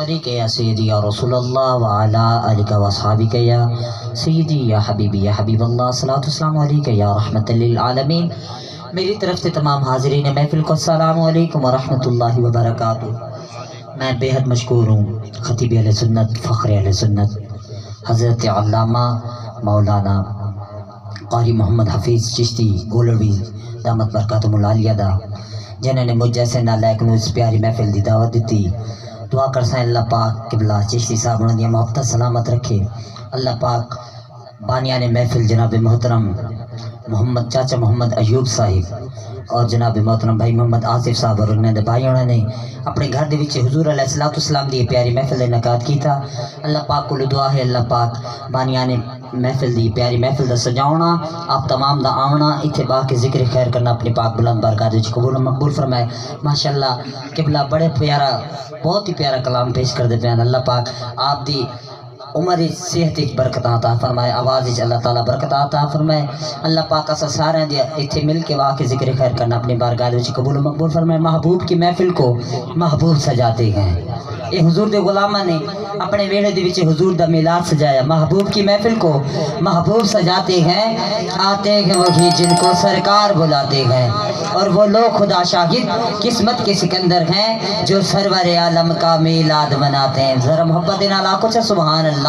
علیک یا سیدی یا رسول اللہ وعلا آلک و اصحابک یا سیدی یا حبیبی یا حبیب اللہ، صلاۃ والسلام علیک یا رحمت للعالمین۔ میری طرف سے تمام حاضرین محفل کو السلام علیکم ورحمۃ اللہ وبرکاتہ۔ میں بے حد مشکور ہوں خطیب اہل سنت، فخر اہل سنت حضرت علامہ مولانا قاری محمد حفیظ چشتی گولڑوی دامت برکاتہم العالیہ دا، جنہوں نے مجھ جیسے نالائق نو اس پیاری محفل دی دعوت دیتی۔ دعا کرسائیں اللہ پاک قبلہ چشتی صاحب انہوں نے محبت سلامت رکھے۔ اللہ پاک بانیان محفل جناب محترم محمد چاچا محمد ایوب صاحب اور جناب محترم بھائی محمد آصف صاحب اور انہوں نے بھائی انہوں نے اپنے گھر دے وچ حضور علیہ الصلوۃ والسلام دی پیاری محفل دا انعقاد کیتا۔ اللہ پاک کو دعا ہے اللہ پاک بانیان محفل دی پیاری محفل دا سجاونا، آپ تمام دا آونا، اتھے با کے ذکر خیر کرنا اپنے پاک بلند بارگاہ وچ قبول و مقبول فرمائے۔ ماشاءاللہ قبلہ بڑے پیارا، بہت ہی پیارا کلام پیش کر دیتے ہیں۔ اللہ پاک آپ دی عمر صحت برکت عطا فرمائے، آواز اللہ تعالیٰ برکت عطا فرمائے۔ اللہ پاک اسا سارے دی اتھے مل کے واقع ذکر خیر کرنا اپنے بارگاہ وچ قبول و مقبول فرمائے۔ محبوب کی محفل کو محبوب سجاتے ہیں، یہ حضور دے غلامہ نے اپنے ویڑے دے وچ حضور دا میلاد سجایا۔ محبوب کی محفل کو محبوب سجاتے ہیں، آتے ہیں وہی جن کو سرکار بلاتے ہیں، اور وہ لوگ خدا شاہد قسمت کے سکندر ہیں جو سرور عالم کا میلاد مناتے ہیں۔ ذرا محبت نال آکھو چا سبحان اللہ۔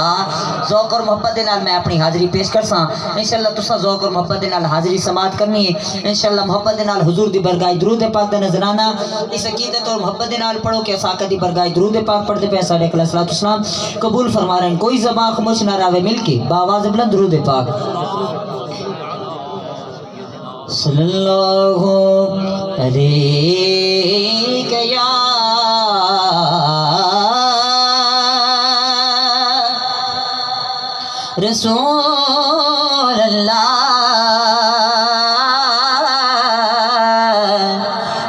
ذوق اور محبت نال میں اپنی حاضری پیش کرساں، انشاءاللہ تساں ذوق اور محبت نال حاضری سماعت کرنی ہے۔ انشاءاللہ محبت نال حضور دی برگاہ درود پاک دا نذرانہ اس عقیدت اور محبت نال پڑھو کہ اساکہ دی برگاہ درود پاک پڑھتے پہ ساڈے علیہ الصلوۃ والسلام قبول فرما رہے ہیں۔ کوئی زبان خاموش نہ رہے، مل کے باواز بلند درود پاک۔ صلی اللہ علیہ یا رسول اللہ،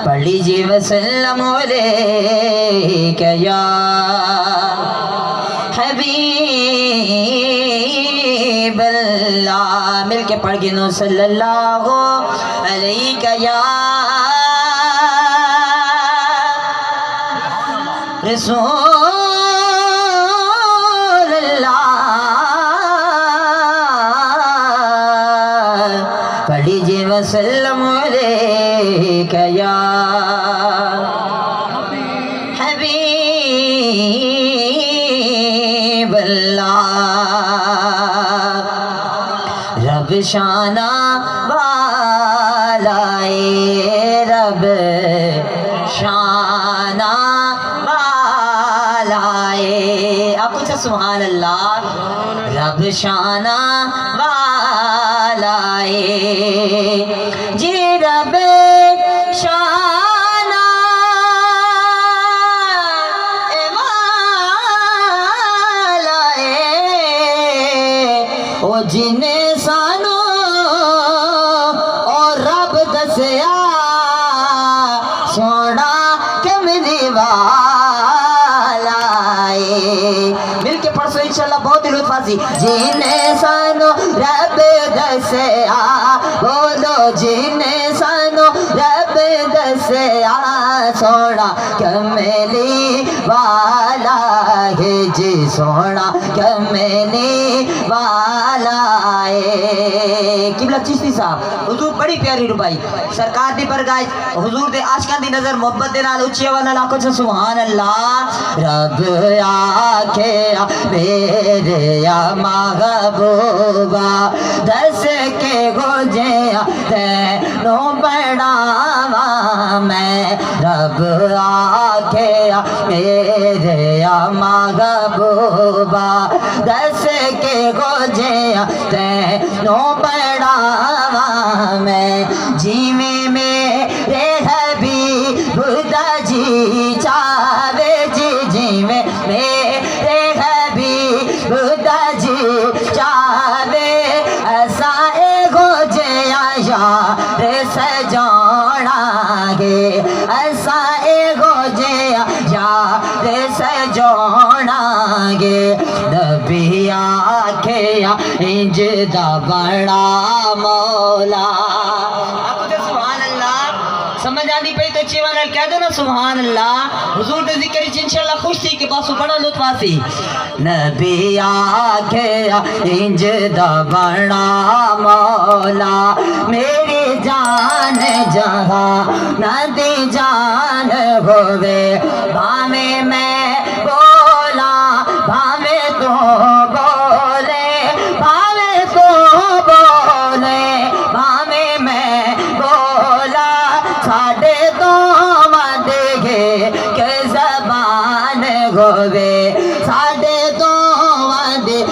پڑھ لیجیے وسلم علیک یا حبیب اللہ، مل کے پڑھ گنو صلی اللہ علیہ یا رسول اللہ، پڑھ لیجیے وسلم علیک یا حبیب اللہ۔ رب شانہ والائے، رب شانہ والائے، آپ کچھ سبحان اللہ۔ رب شانہ والائے، جی رب شانہ والائے، او جن سانو اور رب دسیا سونا کملی والائے، مل کے پڑھ سو انشاءاللہ بہت دل فاضی۔ جن سانو رب دسیا، بولو جن سانو رب دسیا سونا کملی والا ہے، جی سونا کملی والا ہے۔ قبلہ چشتی صاحب حضور بڑی پیاری ربائی، سرکار دی برگاہ حضور دے عاشقاں دی نظر محبت دے نال اچھی آواز نال آکھو سبحان اللہ۔ رب آکھے میرے یا محبوبا، دس کے گوجیاں تینوں بڑھاواں میں، رب آکھے میرے یا محبوبا، دس کے گوجیاں تینوں بڑھاواں میں، جیویں میرے حبیب دا جی چاہے، جی جیویں میرے حبیب دا جی چاہے، ایسا اے گوجیاں یار سجوڑا گے، ایسا اے گوجیاں یار سجوڑا گے، نبی آکھے انج دا بڑا مولا۔ سمجھ آنی پہ تو چیوان کہہ دو نا سبحان اللہ. حضور دے ذکر وچ انشاءاللہ خوش تھی کہ بس بڑا لطف آسی. نبی آکھیا انج دا بڑا مولا میری جان جہاں ندی جان ہووے بھاویں میں بولا بھاویں تو بولے بھاویں تو بولے بھاویں میں بولا ساڈے تو ودے کہ زبان ہووے ساڈے تو ودے